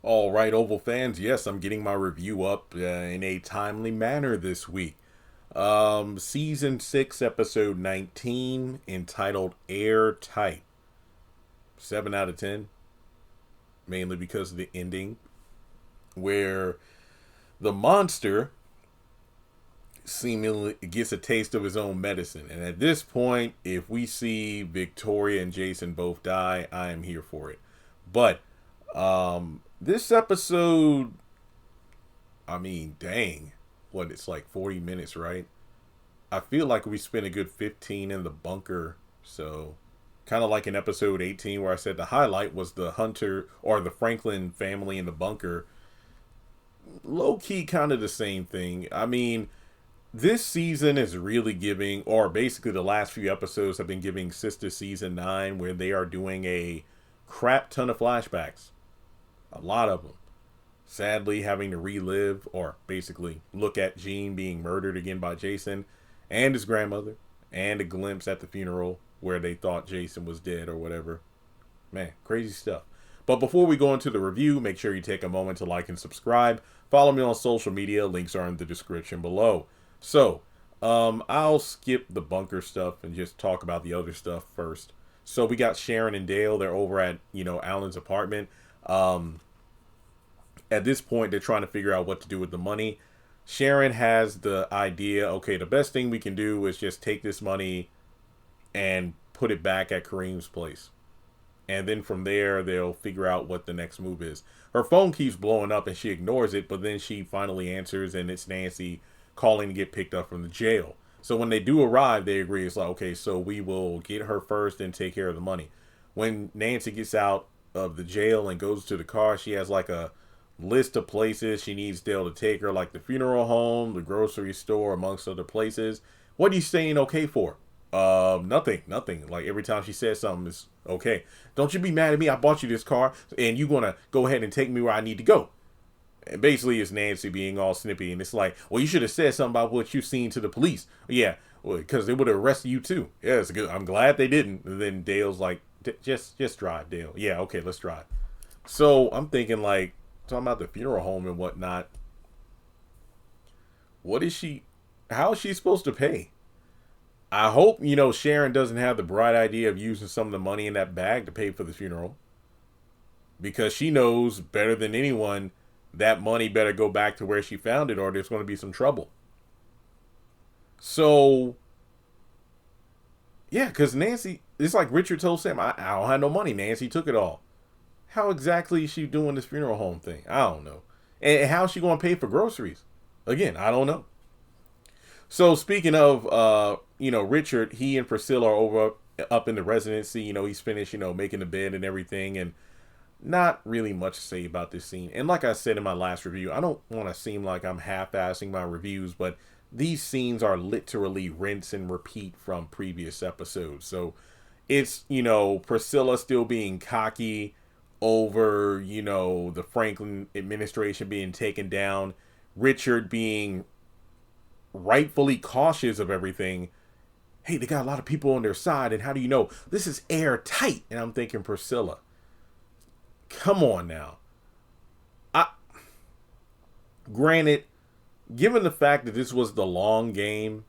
All right, Oval fans. Yes, I'm getting my review up in a timely manner this week. Season 6, episode 19, entitled Airtight. 7 out of 10, mainly because of the ending, where the monster seemingly gets a taste of his own medicine. And at this point, if we see Victoria and Jason both die, I am here for it. But this episode, I mean, dang, what, it's like 40 minutes, right? I feel like we spent a good 15 in the bunker. So, kind of like in episode 18, where I said the highlight was the Hunter or the Franklin family in the bunker. Low key, kind of the same thing. I mean, this season is really giving, or basically the last few episodes have been giving Sister Season 9, where they are doing a crap ton of flashbacks. A lot of them. Sadly, having to relive, or basically look at Gene being murdered again by Jason and his grandmother, and a glimpse at the funeral where they thought Jason was dead or whatever. Man, crazy stuff. But before we go into the review, make sure you take a moment to like and subscribe. Follow me on social media. Links are in the description below. So, I'll skip the bunker stuff and just talk about the other stuff first. So we got Sharon and Dale. They're over at, Alan's apartment. At this point, they're trying to figure out what to do with the money. Sharon has the idea, okay, the best thing we can do is just take this money and put it back at Kareem's place. And then from there, they'll figure out what the next move is. Her phone keeps blowing up and she ignores it, but then she finally answers and it's Nancy calling to get picked up from the jail. So when they do arrive, they agree. It's like, okay, so we will get her first and take care of the money. When Nancy gets out of the jail and goes to the car, she has like a list of places she needs Dale to take her, like the funeral home, the grocery store, amongst other places. What are you saying okay for? Nothing. Like every time she says something is okay. Don't you be mad at me. I bought you this car and you gonna go ahead and take me where I need to go. And basically it's Nancy being all snippy, and it's like, well, you should have said something about what you've seen to the police. Yeah, well, because they would have arrested you too. Yeah, it's good. I'm glad they didn't. And then Dale's like, just drive, Dale. Yeah, okay, let's drive. So I'm thinking, like, talking about the funeral home and whatnot. What is she? How is she supposed to pay? I hope, Sharon doesn't have the bright idea of using some of the money in that bag to pay for the funeral. Because she knows better than anyone that money better go back to where she found it or there's going to be some trouble. So, yeah, because Nancy, it's like Richard told Sam, I don't have no money. Nancy took it all. How exactly is she doing this funeral home thing? I don't know. And how's she going to pay for groceries? Again, I don't know. So speaking of, Richard, he and Priscilla are over up in the residency. He's finished, making the bed and everything. And not really much to say about this scene. And like I said in my last review, I don't want to seem like I'm half-assing my reviews, but these scenes are literally rinse and repeat from previous episodes. So it's, Priscilla still being cocky over, the Franklin administration being taken down, Richard being rightfully cautious of everything. Hey, they got a lot of people on their side, and how do you know? This is airtight. And I'm thinking, Priscilla, come on now. Granted, given the fact that this was the long game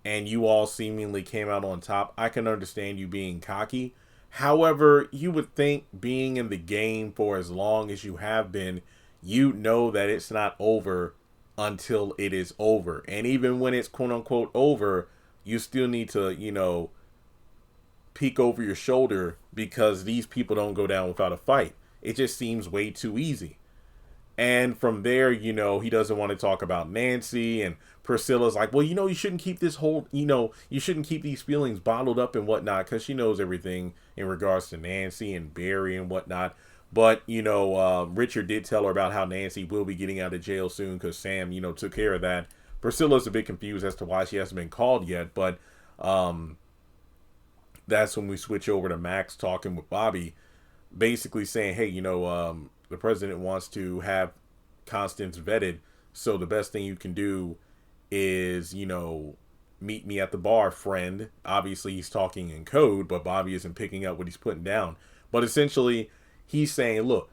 and you all seemingly came out on top, I can understand you being cocky. However, you would think being in the game for as long as you have been, you know that it's not over until it is over. And even when it's quote unquote over, you still need to, peek over your shoulder because these people don't go down without a fight. It just seems way too easy. And from there, he doesn't want to talk about Nancy, and Priscilla's like, well, you shouldn't keep this whole, you shouldn't keep these feelings bottled up and whatnot, because she knows everything in regards to Nancy and Barry and whatnot. But, Richard did tell her about how Nancy will be getting out of jail soon because Sam, took care of that. Priscilla's a bit confused as to why she hasn't been called yet, but that's when we switch over to Max talking with Bobby, basically saying, hey, the president wants to have Constance vetted, so the best thing you can do is, meet me at the bar, friend. Obviously, he's talking in code, but Bobby isn't picking up what he's putting down. But essentially, he's saying, look,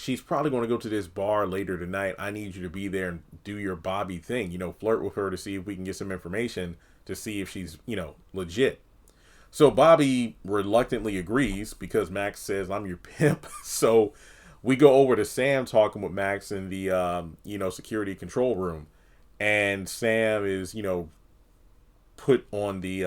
she's probably going to go to this bar later tonight. I need you to be there and do your Bobby thing. Flirt with her to see if we can get some information to see if she's, legit. So Bobby reluctantly agrees because Max says, I'm your pimp. So we go over to Sam talking with Max in the, security control room. And Sam is, put on the,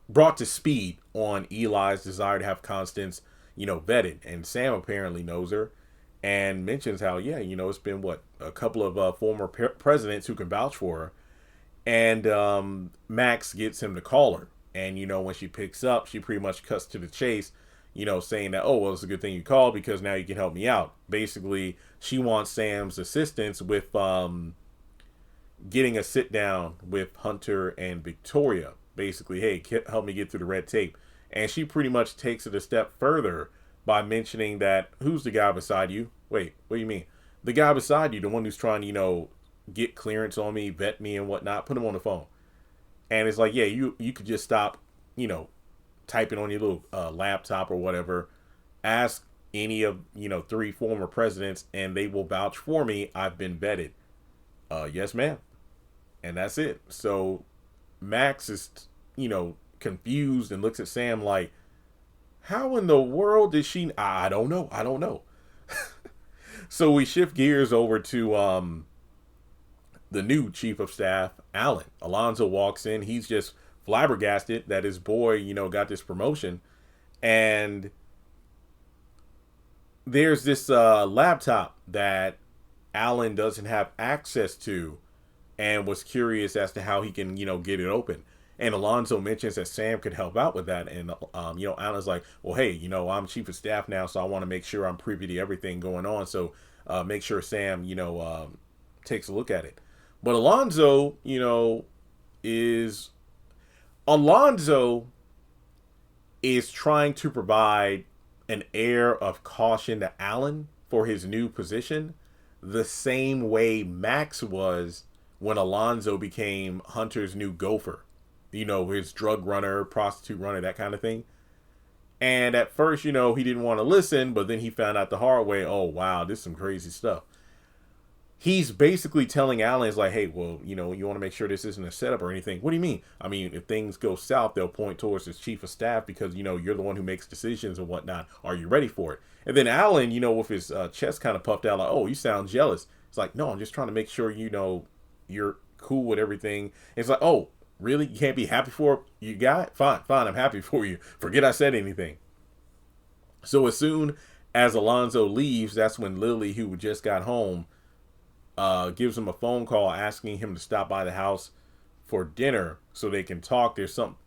brought to speed on Eli's desire to have Constance, vetted. And Sam apparently knows her and mentions how, it's been a couple of former presidents who can vouch for her. And Max gets him to call her. And, when she picks up, she pretty much cuts to the chase, saying that, oh, well, it's a good thing you called because now you can help me out. Basically, she wants Sam's assistance with getting a sit down with Hunter and Victoria. Basically, hey, help me get through the red tape. And she pretty much takes it a step further by mentioning that, who's the guy beside you? Wait, what do you mean? The guy beside you, the one who's trying to, get clearance on me, vet me and whatnot, put him on the phone. And it's like, yeah, you could just stop, typing on your little laptop or whatever. Ask any of, 3 former presidents and they will vouch for me. I've been vetted. Yes, ma'am. And that's it. So Max is, confused and looks at Sam like, how in the world did she? I don't know. So we shift gears over to the new chief of staff, Alan. Alonzo walks in. He's just flabbergasted that his boy, got this promotion. And there's this laptop that Alan doesn't have access to and was curious as to how he can, get it open. And Alonzo mentions that Sam could help out with that. And, Alan's like, well, hey, I'm chief of staff now, so I want to make sure I'm privy to everything going on. So make sure Sam, takes a look at it. But Alonzo is trying to provide an air of caution to Alan for his new position, the same way Max was when Alonzo became Hunter's new gopher. His drug runner, prostitute runner, that kind of thing. And at first, he didn't want to listen, but then he found out the hard way, oh, wow, this is some crazy stuff. He's basically telling Alan, is like, hey, well, you want to make sure this isn't a setup or anything. What do you mean? I mean, if things go south, they'll point towards his chief of staff because, you're the one who makes decisions and whatnot. Are you ready for it? And then Alan, with his chest kind of puffed out, like, oh, you sound jealous. It's like, no, I'm just trying to make sure, you're cool with everything. It's like, oh, really? You can't be happy for it? You got it? Fine, I'm happy for you. Forget I said anything. So as soon as Alonzo leaves, that's when Lily, who just got home, gives him a phone call asking him to stop by the house for dinner so they can talk.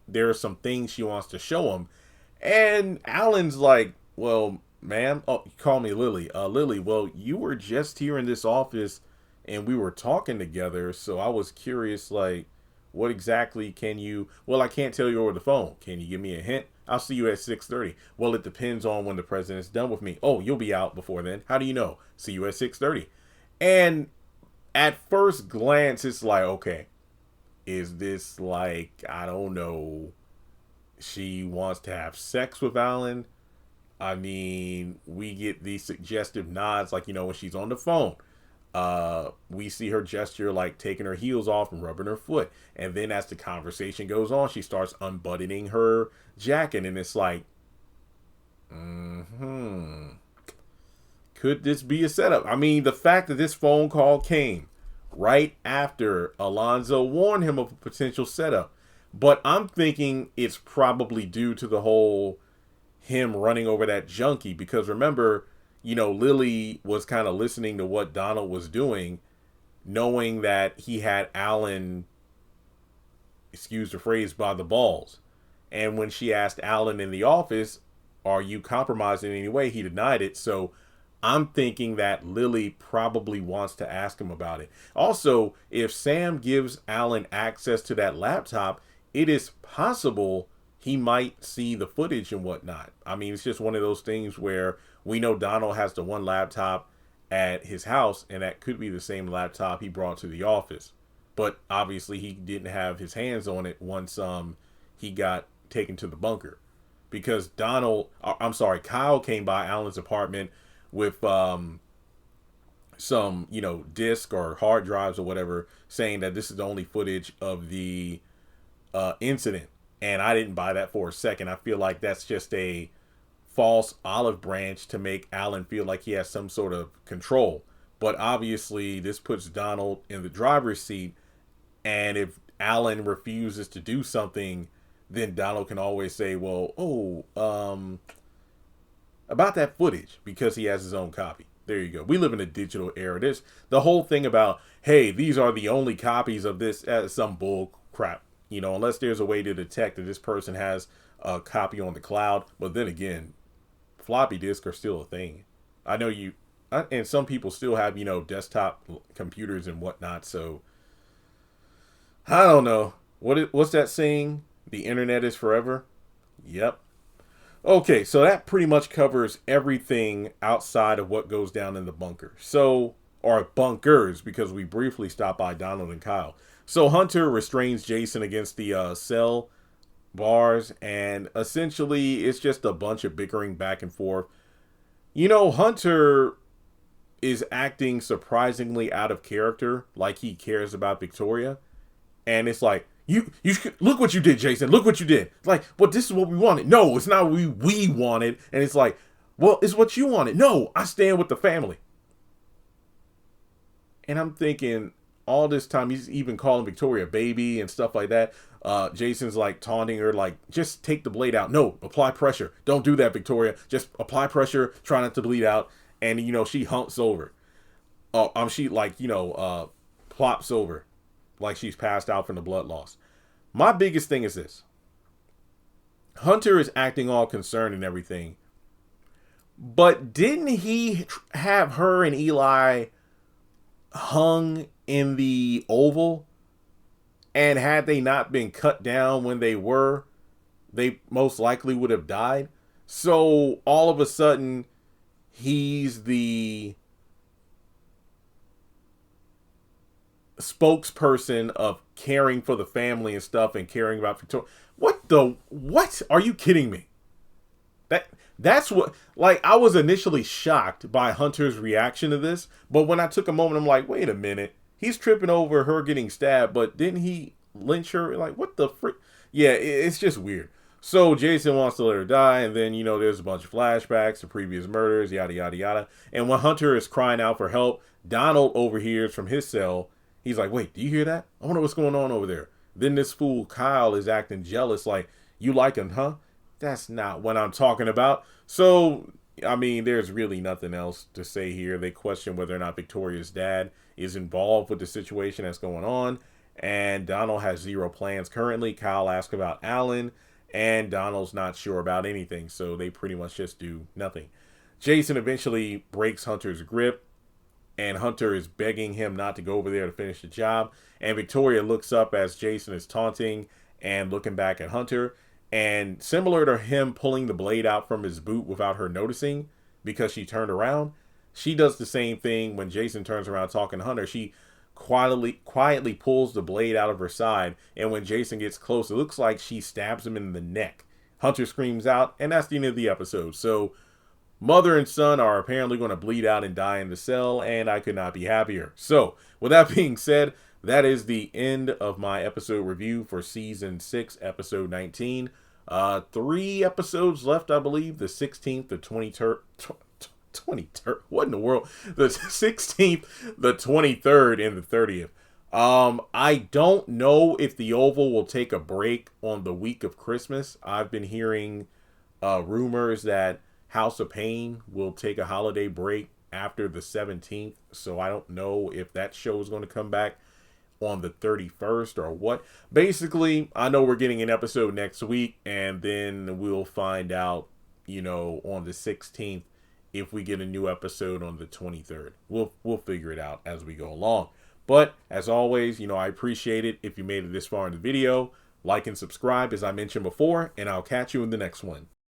There are some things she wants to show him. And Alan's like, well, ma'am, oh, you call me Lily. Lily, well, you were just here in this office and we were talking together. So I was curious, like, what exactly can you, well, I can't tell you over the phone. Can you give me a hint? I'll see you at 6:30. Well, it depends on when the president's done with me. Oh, you'll be out before then. How do you know? See you at 6:30. And at first glance, it's like, okay, is this like, I don't know, she wants to have sex with Alan? I mean, we get these suggestive nods, like, when she's on the phone. We see her gesture like taking her heels off and rubbing her foot. And then as the conversation goes on, she starts unbuttoning her jacket. And it's like, could this be a setup? I mean, the fact that this phone call came right after Alonzo warned him of a potential setup. But I'm thinking it's probably due to the whole him running over that junkie. Because remember, Lily was kind of listening to what Donald was doing, knowing that he had Alan, excuse the phrase, by the balls. And when she asked Alan in the office, are you compromised in any way? He denied it. So I'm thinking that Lily probably wants to ask him about it. Also, if Sam gives Alan access to that laptop, it is possible he might see the footage and whatnot. I mean, it's just one of those things where we know Donald has the one laptop at his house, and that could be the same laptop he brought to the office. But obviously he didn't have his hands on it once he got taken to the bunker. because Kyle came by Alan's apartment with some, disk or hard drives or whatever, saying that this is the only footage of the incident. And I didn't buy that for a second. I feel like that's just a false olive branch to make Alan feel like he has some sort of control. But obviously, this puts Donald in the driver's seat. And if Alan refuses to do something, then Donald can always say, well, about that footage, because he has his own copy. There you go. We live in a digital era. There's the whole thing about, hey, these are the only copies of this, some bull crap. Unless there's a way to detect that this person has a copy on the cloud. But then again, floppy disks are still a thing. I know and some people still have, desktop computers and whatnot. So I don't know. What's that saying? The internet is forever. Yep. Okay, so that pretty much covers everything outside of what goes down in the bunker. Or bunkers, because we briefly stopped by Donald and Kyle. So Hunter restrains Jason against the cell bars, and essentially it's just a bunch of bickering back and forth. Hunter is acting surprisingly out of character, like he cares about Victoria. And it's like, you look what you did, Jason. Look what you did. Like, well, this is what we wanted. No, it's not what we wanted. And it's like, well, it's what you wanted. No, I stand with the family. And I'm thinking, all this time, he's even calling Victoria baby and stuff like that. Jason's like taunting her, like, just take the blade out. No, apply pressure. Don't do that, Victoria. Just apply pressure. Try not to bleed out. And, she humps over. She plops over like she's passed out from the blood loss. My biggest thing is this. Hunter is acting all concerned and everything. But didn't he have her and Eli hung in the oval? And had they not been cut down when they most likely would have died. So all of a sudden, he's the spokesperson of caring for the family and stuff and caring about Victoria. What? Are you kidding me? That's what, like, I was initially shocked by Hunter's reaction to this, but when I took a moment, I'm like, wait a minute. He's tripping over her getting stabbed, but didn't he lynch her? Like, what the frick? Yeah, it's just weird. So Jason wants to let her die, and then, there's a bunch of flashbacks to previous murders, yada, yada, yada. And when Hunter is crying out for help, Donald overhears from his cell. He's like, wait, do you hear that? I wonder what's going on over there. Then this fool Kyle is acting jealous, like, you like him, huh? That's not what I'm talking about. So, there's really nothing else to say here. They question whether or not Victoria's dad is involved with the situation that's going on. And Donald has zero plans currently. Kyle asks about Alan, and Donald's not sure about anything. So they pretty much just do nothing. Jason eventually breaks Hunter's grip, and Hunter is begging him not to go over there to finish the job. And Victoria looks up as Jason is taunting and looking back at Hunter. And similar to him pulling the blade out from his boot without her noticing because she turned around, she does the same thing when Jason turns around talking to Hunter. She quietly pulls the blade out of her side, and when Jason gets close, it looks like she stabs him in the neck. Hunter screams out, and that's the end of the episode. So mother and son are apparently going to bleed out and die in the cell, and I could not be happier. So with that being said, that is the end of my episode review for season 6, episode 19. 3 episodes left, I believe. The 16th, the 23rd. What in the world? The 16th, the 23rd, and the 30th. I don't know if the Oval will take a break on the week of Christmas. I've been hearing rumors that House of Pain will take a holiday break after the 17th. So I don't know if that show is going to come back on the 31st or what. Basically, I know we're getting an episode next week, and then we'll find out, on the 16th if we get a new episode on the 23rd. We'll figure it out as we go along. But as always, I appreciate it if you made it this far in the video. Like and subscribe as I mentioned before, and I'll catch you in the next one.